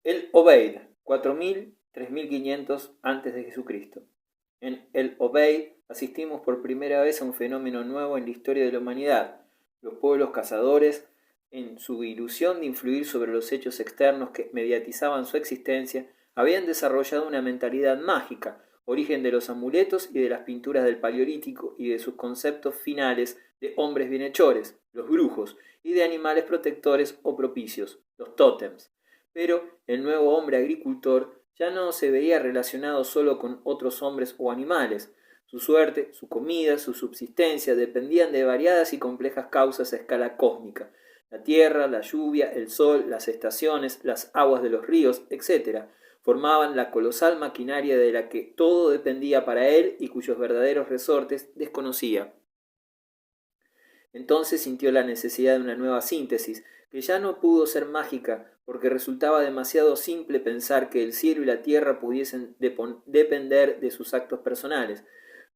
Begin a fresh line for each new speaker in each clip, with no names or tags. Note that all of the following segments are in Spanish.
El Obeid, 4000-3500 a.C. En el Obeid asistimos por primera vez a un fenómeno nuevo en la historia de la humanidad. Los pueblos cazadores, en su ilusión de influir sobre los hechos externos que mediatizaban su existencia, habían desarrollado una mentalidad mágica, origen de los amuletos y de las pinturas del Paleolítico y de sus conceptos finales de hombres bienhechores, los brujos, y de animales protectores o propicios, los tótems. Pero el nuevo hombre agricultor ya no se veía relacionado solo con otros hombres o animales. Su suerte, su comida, su subsistencia dependían de variadas y complejas causas a escala cósmica. La tierra, la lluvia, el sol, las estaciones, las aguas de los ríos, etc., formaban la colosal maquinaria de la que todo dependía para él y cuyos verdaderos resortes desconocía. Entonces sintió la necesidad de una nueva síntesis, que ya no pudo ser mágica, porque resultaba demasiado simple pensar que el cielo y la tierra pudiesen depender de sus actos personales.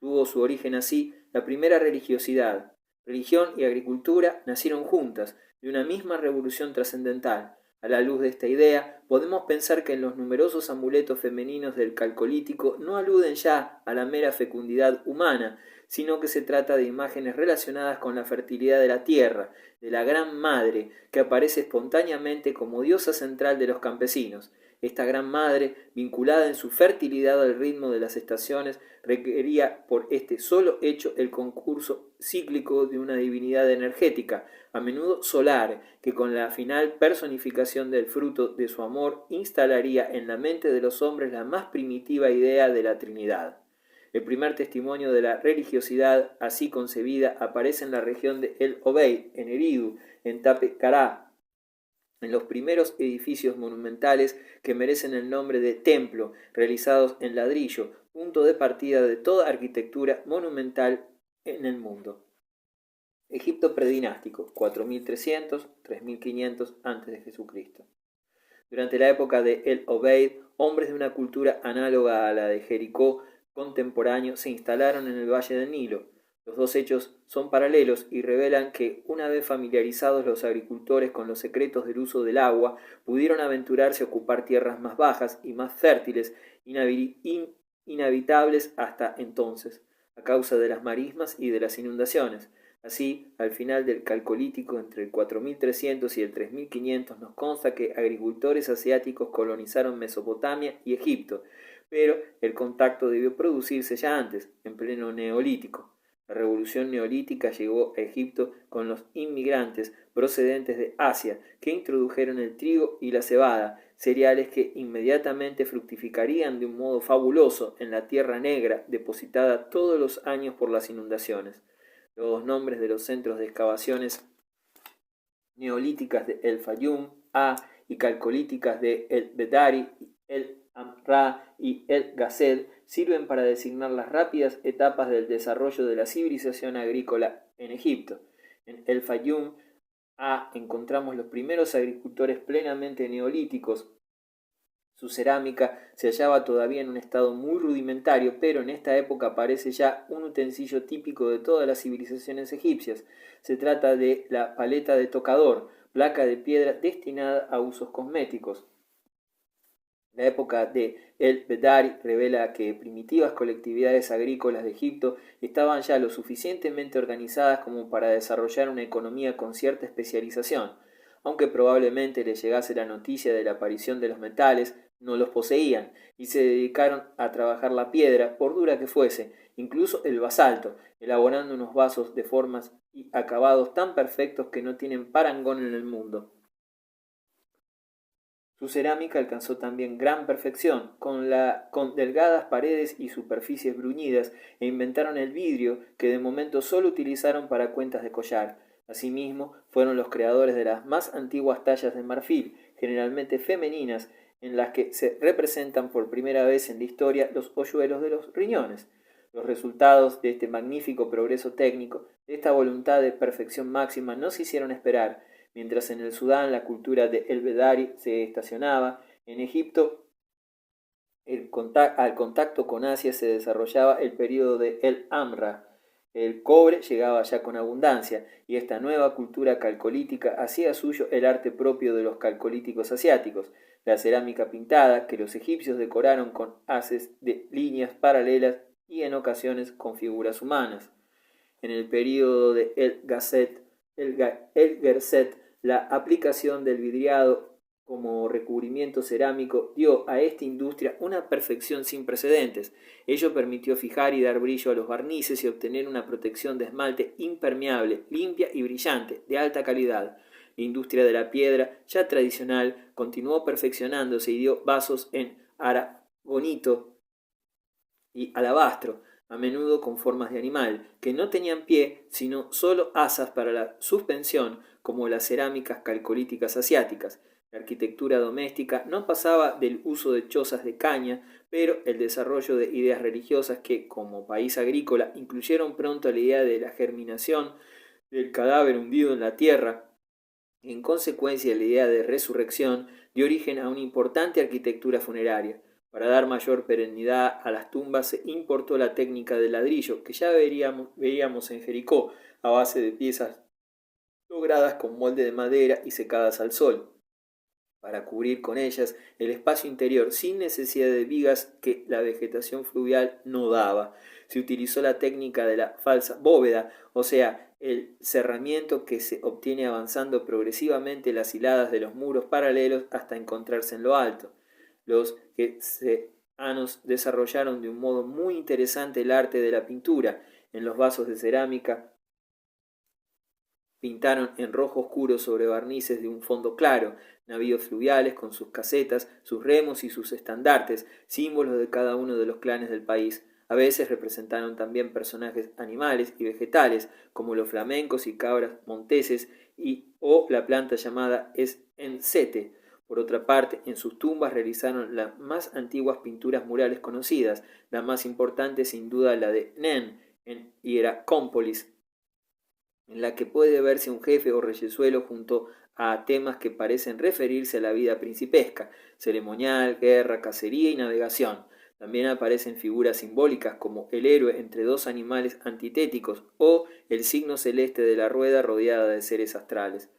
Tuvo su origen así la primera religiosidad. Religión y agricultura nacieron juntas, de una misma revolución trascendental. A la luz de esta idea, podemos pensar que en los numerosos amuletos femeninos del Calcolítico no aluden ya a la mera fecundidad humana, sino que se trata de imágenes relacionadas con la fertilidad de la tierra, de la Gran Madre, que aparece espontáneamente como diosa central de los campesinos. Esta Gran Madre, vinculada en su fertilidad al ritmo de las estaciones, requería por este solo hecho el concurso cíclico de una divinidad energética, a menudo solar, que con la final personificación del fruto de su amor instalaría en la mente de los hombres la más primitiva idea de la Trinidad. El primer testimonio de la religiosidad así concebida aparece en la región de El Obeid, en Eridu, en Tape Kará, en los primeros edificios monumentales que merecen el nombre de templo, realizados en ladrillo, punto de partida de toda arquitectura monumental en el mundo. Egipto predinástico, 4300-3500 a.C. Durante la época de El Obeid, hombres de una cultura análoga a la de Jericó contemporáneo se instalaron en el valle del Nilo. Los dos hechos son paralelos y revelan que, una vez familiarizados los agricultores con los secretos del uso del agua, pudieron aventurarse a ocupar tierras más bajas y más fértiles, inhabitables hasta entonces, a causa de las marismas y de las inundaciones. Así, al final del Calcolítico, entre el 4300 y el 3500, nos consta que agricultores asiáticos colonizaron Mesopotamia y Egipto, pero el contacto debió producirse ya antes, en pleno Neolítico. La revolución neolítica llegó a Egipto con los inmigrantes procedentes de Asia, que introdujeron el trigo y la cebada, cereales que inmediatamente fructificarían de un modo fabuloso en la tierra negra depositada todos los años por las inundaciones. Los nombres de los centros de excavaciones neolíticas de El Fayum, y calcolíticas de El Bedari, El Amra y El Gazed sirven para designar las rápidas etapas del desarrollo de la civilización agrícola en Egipto. En El Fayum encontramos los primeros agricultores plenamente neolíticos. Su cerámica se hallaba todavía en un estado muy rudimentario, pero en esta época aparece ya un utensilio típico de todas las civilizaciones egipcias. Se trata de la paleta de tocador, placa de piedra destinada a usos cosméticos. La época de El Bedari revela que primitivas colectividades agrícolas de Egipto estaban ya lo suficientemente organizadas como para desarrollar una economía con cierta especialización. Aunque probablemente les llegase la noticia de la aparición de los metales, no los poseían y se dedicaron a trabajar la piedra, por dura que fuese, incluso el basalto, elaborando unos vasos de formas y acabados tan perfectos que no tienen parangón en el mundo. Su cerámica alcanzó también gran perfección, con delgadas paredes y superficies bruñidas, e inventaron el vidrio, que de momento sólo utilizaron para cuentas de collar. Asimismo, fueron los creadores de las más antiguas tallas de marfil, generalmente femeninas, en las que se representan por primera vez en la historia los hoyuelos de los riñones. Los resultados de este magnífico progreso técnico, de esta voluntad de perfección máxima, no se hicieron esperar. Mientras en el Sudán la cultura de El Bedari se estacionaba, en Egipto al contacto con Asia se desarrollaba el período de El Amra. El cobre llegaba ya con abundancia, y esta nueva cultura calcolítica hacía suyo el arte propio de los calcolíticos asiáticos, la cerámica pintada, que los egipcios decoraron con haces de líneas paralelas y en ocasiones con figuras humanas. En el período de El Gerset, la aplicación del vidriado como recubrimiento cerámico dio a esta industria una perfección sin precedentes. Ello permitió fijar y dar brillo a los barnices y obtener una protección de esmalte impermeable, limpia y brillante, de alta calidad. La industria de la piedra, ya tradicional, continuó perfeccionándose y dio vasos en aragonito y alabastro, a menudo con formas de animal, que no tenían pie, sino solo asas para la suspensión, como las cerámicas calcolíticas asiáticas. La arquitectura doméstica no pasaba del uso de chozas de caña, pero el desarrollo de ideas religiosas que, como país agrícola, incluyeron pronto la idea de la germinación del cadáver hundido en la tierra. En consecuencia, la idea de resurrección dio origen a una importante arquitectura funeraria. Para dar mayor perennidad a las tumbas se importó la técnica del ladrillo, que ya veíamos en Jericó, a base de piezas logradas con molde de madera y secadas al sol, para cubrir con ellas el espacio interior sin necesidad de vigas que la vegetación fluvial no daba. Se utilizó la técnica de la falsa bóveda, o sea, el cerramiento que se obtiene avanzando progresivamente las hiladas de los muros paralelos hasta encontrarse en lo alto. Los gesanos desarrollaron de un modo muy interesante el arte de la pintura. En los vasos de cerámica pintaron en rojo oscuro sobre barnices de un fondo claro, navíos fluviales con sus casetas, sus remos y sus estandartes, símbolos de cada uno de los clanes del país. A veces representaron también personajes animales y vegetales, como los flamencos y cabras monteses o la planta llamada esensete. Por otra parte, en sus tumbas realizaron las más antiguas pinturas murales conocidas, la más importante sin duda la de Nen, en Hieracómpolis, en la que puede verse un jefe o reyesuelo junto a temas que parecen referirse a la vida principesca, ceremonial, guerra, cacería y navegación. También aparecen figuras simbólicas como el héroe entre dos animales antitéticos o el signo celeste de la rueda rodeada de seres astrales.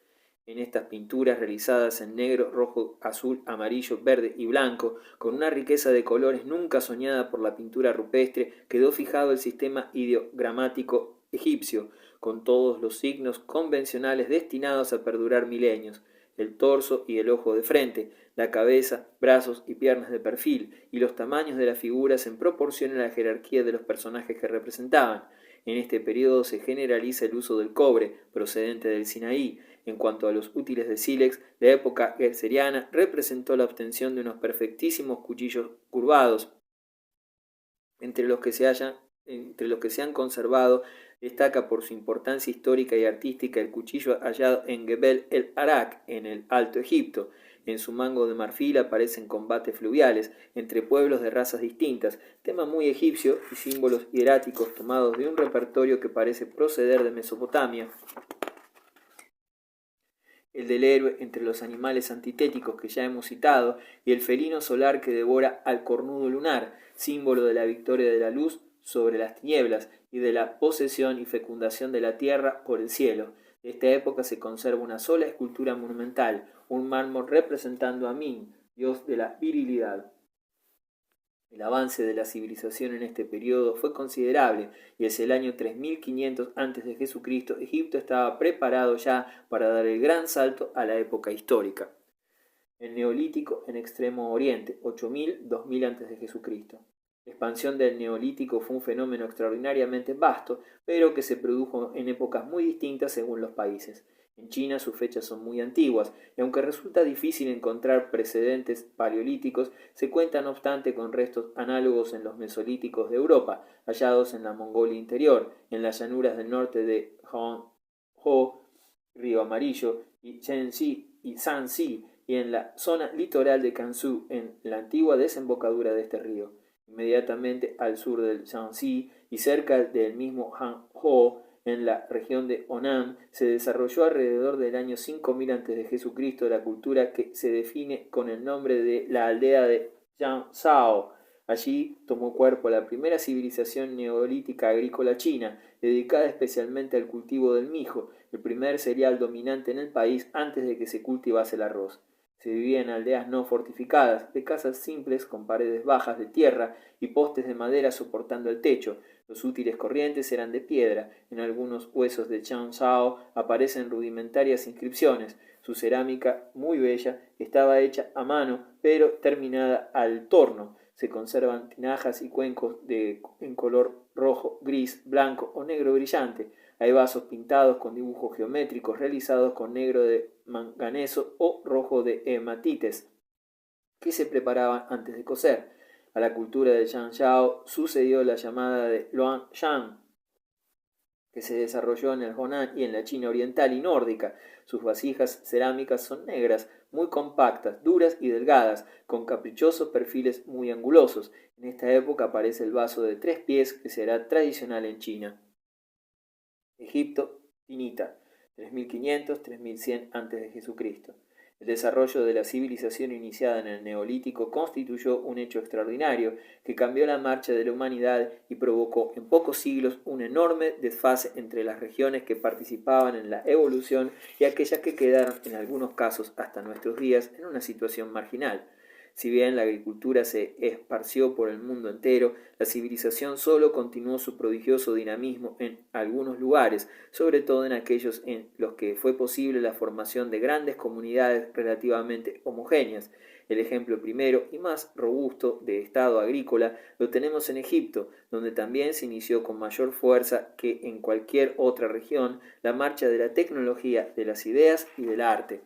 En estas pinturas realizadas en negro, rojo, azul, amarillo, verde y blanco, con una riqueza de colores nunca soñada por la pintura rupestre, quedó fijado el sistema ideogramático egipcio, con todos los signos convencionales destinados a perdurar milenios, el torso y el ojo de frente, la cabeza, brazos y piernas de perfil, y los tamaños de las figuras en proporción a la jerarquía de los personajes que representaban. En este periodo se generaliza el uso del cobre, procedente del Sinaí. En cuanto a los útiles de sílex, la época gerseriana representó la obtención de unos perfectísimos cuchillos curvados, entre los que se han conservado. Destaca por su importancia histórica y artística el cuchillo hallado en Gebel el Arak, en el Alto Egipto. En su mango de marfil aparecen combates fluviales entre pueblos de razas distintas, tema muy egipcio, y símbolos hieráticos tomados de un repertorio que parece proceder de Mesopotamia. El del héroe entre los animales antitéticos que ya hemos citado, y el felino solar que devora al cornudo lunar, símbolo de la victoria de la luz sobre las tinieblas y de la posesión y fecundación de la tierra por el cielo. De esta época se conserva una sola escultura monumental, un mármol representando a Min, dios de la virilidad. El avance de la civilización en este periodo fue considerable, y hacia el año 3500 a.C. Egipto estaba preparado ya para dar el gran salto a la época histórica. El Neolítico en Extremo Oriente, 8000-2000 a.C. La expansión del Neolítico fue un fenómeno extraordinariamente vasto, pero que se produjo en épocas muy distintas según los países. En China sus fechas son muy antiguas, y aunque resulta difícil encontrar precedentes paleolíticos, se cuenta no obstante con restos análogos en los mesolíticos de Europa, hallados en la Mongolia interior, en las llanuras del norte de Hangzhou, Río Amarillo, y Shenxi y Shanxi, y en la zona litoral de Gansu, en la antigua desembocadura de este río. Inmediatamente al sur del Shanxi y cerca del mismo Hangzhou, en la región de Honan, se desarrolló alrededor del año 5000 a.C. la cultura que se define con el nombre de la aldea de Yansao, Allí tomó cuerpo la primera civilización neolítica agrícola china, dedicada especialmente al cultivo del mijo, el primer cereal dominante en el país antes de que se cultivase el arroz. Se vivía en aldeas no fortificadas, de casas simples con paredes bajas de tierra y postes de madera soportando el techo. Los útiles corrientes eran de piedra. En algunos huesos de Changsha aparecen rudimentarias inscripciones. Su cerámica, muy bella, estaba hecha a mano, pero terminada al torno. Se conservan tinajas y cuencos en color rojo, gris, blanco o negro brillante. Hay vasos pintados con dibujos geométricos realizados con negro de manganeso o rojo de hematites, que se preparaban antes de cocer. A la cultura de Yanxiao sucedió la llamada de Luanshan, que se desarrolló en el Honan y en la China oriental y nórdica. Sus vasijas cerámicas son negras, muy compactas, duras y delgadas, con caprichosos perfiles muy angulosos. En esta época aparece el vaso de 3 pies que será tradicional en China. Egipto, Tinita, 3500-3100 a.C. El desarrollo de la civilización iniciada en el Neolítico constituyó un hecho extraordinario que cambió la marcha de la humanidad y provocó en pocos siglos un enorme desfase entre las regiones que participaban en la evolución y aquellas que quedaron, en algunos casos hasta nuestros días, en una situación marginal. Si bien la agricultura se esparció por el mundo entero, la civilización solo continuó su prodigioso dinamismo en algunos lugares, sobre todo en aquellos en los que fue posible la formación de grandes comunidades relativamente homogéneas. El ejemplo primero y más robusto de estado agrícola lo tenemos en Egipto, donde también se inició con mayor fuerza que en cualquier otra región la marcha de la tecnología, de las ideas y del arte.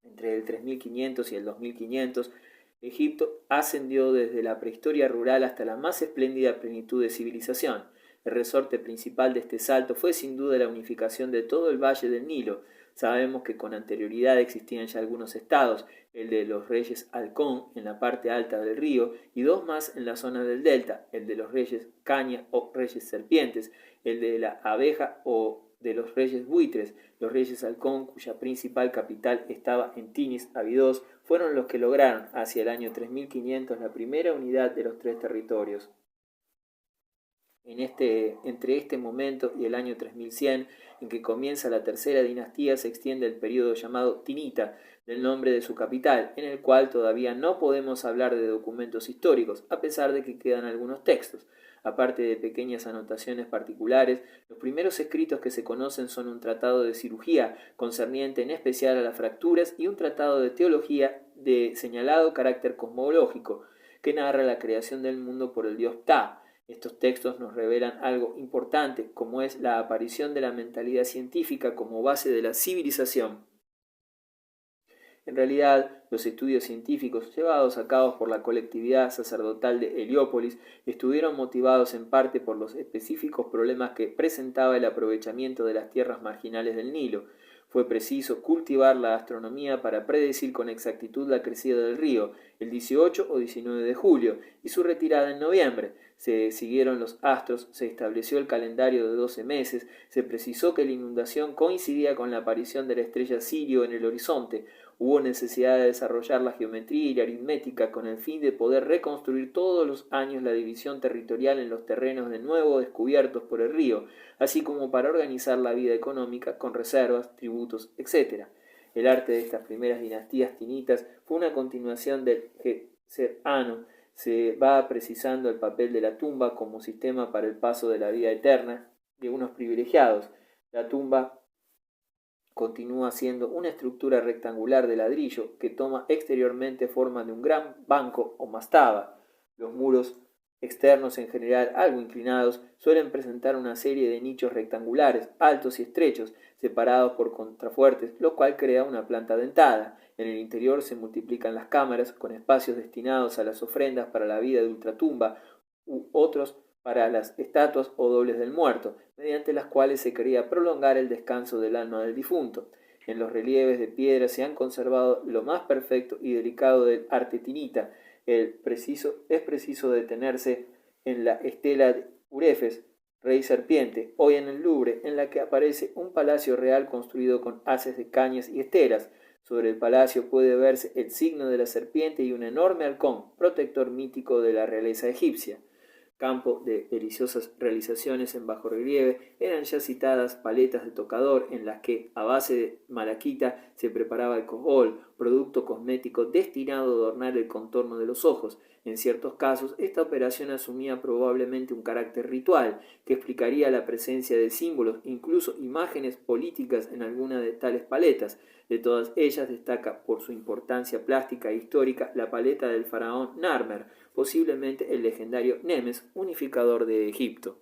Entre el 3500 y el 2500, Egipto ascendió desde la prehistoria rural hasta la más espléndida plenitud de civilización. El resorte principal de este salto fue sin duda la unificación de todo el valle del Nilo. Sabemos que con anterioridad existían ya algunos estados, el de los reyes Halcón en la parte alta del río y 2 más en la zona del delta, el de los reyes Caña o reyes serpientes, el de la abeja o de los reyes buitres. Los reyes Halcón, cuya principal capital estaba en Tinis Abydos, fueron los que lograron hacia el año 3500 la primera unidad de los 3 territorios. Entre este momento y el año 3100, en que comienza la tercera dinastía, se extiende el periodo llamado Tinita, del nombre de su capital, en el cual todavía no podemos hablar de documentos históricos, a pesar de que quedan algunos textos. Aparte de pequeñas anotaciones particulares, los primeros escritos que se conocen son un tratado de cirugía, concerniente en especial a las fracturas, y un tratado de teología de señalado carácter cosmológico, que narra la creación del mundo por el dios Ptah. Estos textos nos revelan algo importante, como es la aparición de la mentalidad científica como base de la civilización. En realidad, los estudios científicos llevados a cabo por la colectividad sacerdotal de Heliópolis estuvieron motivados en parte por los específicos problemas que presentaba el aprovechamiento de las tierras marginales del Nilo. Fue preciso cultivar la astronomía para predecir con exactitud la crecida del río, el 18 o 19 de julio, y su retirada en noviembre. Se siguieron los astros, se estableció el calendario de 12 meses, se precisó que la inundación coincidía con la aparición de la estrella Sirio en el horizonte. Hubo necesidad de desarrollar la geometría y la aritmética con el fin de poder reconstruir todos los años la división territorial en los terrenos de nuevo descubiertos por el río, así como para organizar la vida económica con reservas, tributos, etc. El arte de estas primeras dinastías tinitas fue una continuación del Geser-Anu. Se va precisando el papel de la tumba como sistema para el paso de la vida eterna de unos privilegiados. La tumba continúa siendo una estructura rectangular de ladrillo que toma exteriormente forma de un gran banco o mastaba. Los muros externos, en general algo inclinados, suelen presentar una serie de nichos rectangulares, altos y estrechos, separados por contrafuertes, lo cual crea una planta dentada. En el interior se multiplican las cámaras, con espacios destinados a las ofrendas para la vida de ultratumba u otros para las estatuas o dobles del muerto, mediante las cuales se quería prolongar el descanso del alma del difunto. En los relieves de piedra se han conservado lo más perfecto y delicado del arte tinita. Es preciso detenerse en la estela de Urefes, rey serpiente, hoy en el Louvre, en la que aparece un palacio real construido con haces de cañas y esteras. Sobre el palacio puede verse el signo de la serpiente y un enorme halcón, protector mítico de la realeza egipcia. Campo de deliciosas realizaciones en bajo relieve, eran ya citadas paletas de tocador en las que, a base de malaquita, se preparaba alcohol, producto cosmético destinado a adornar el contorno de los ojos. En ciertos casos, esta operación asumía probablemente un carácter ritual, que explicaría la presencia de símbolos, incluso imágenes políticas en alguna de tales paletas. De todas ellas destaca por su importancia plástica e histórica la paleta del faraón Narmer, posiblemente el legendario Nemes, unificador de Egipto.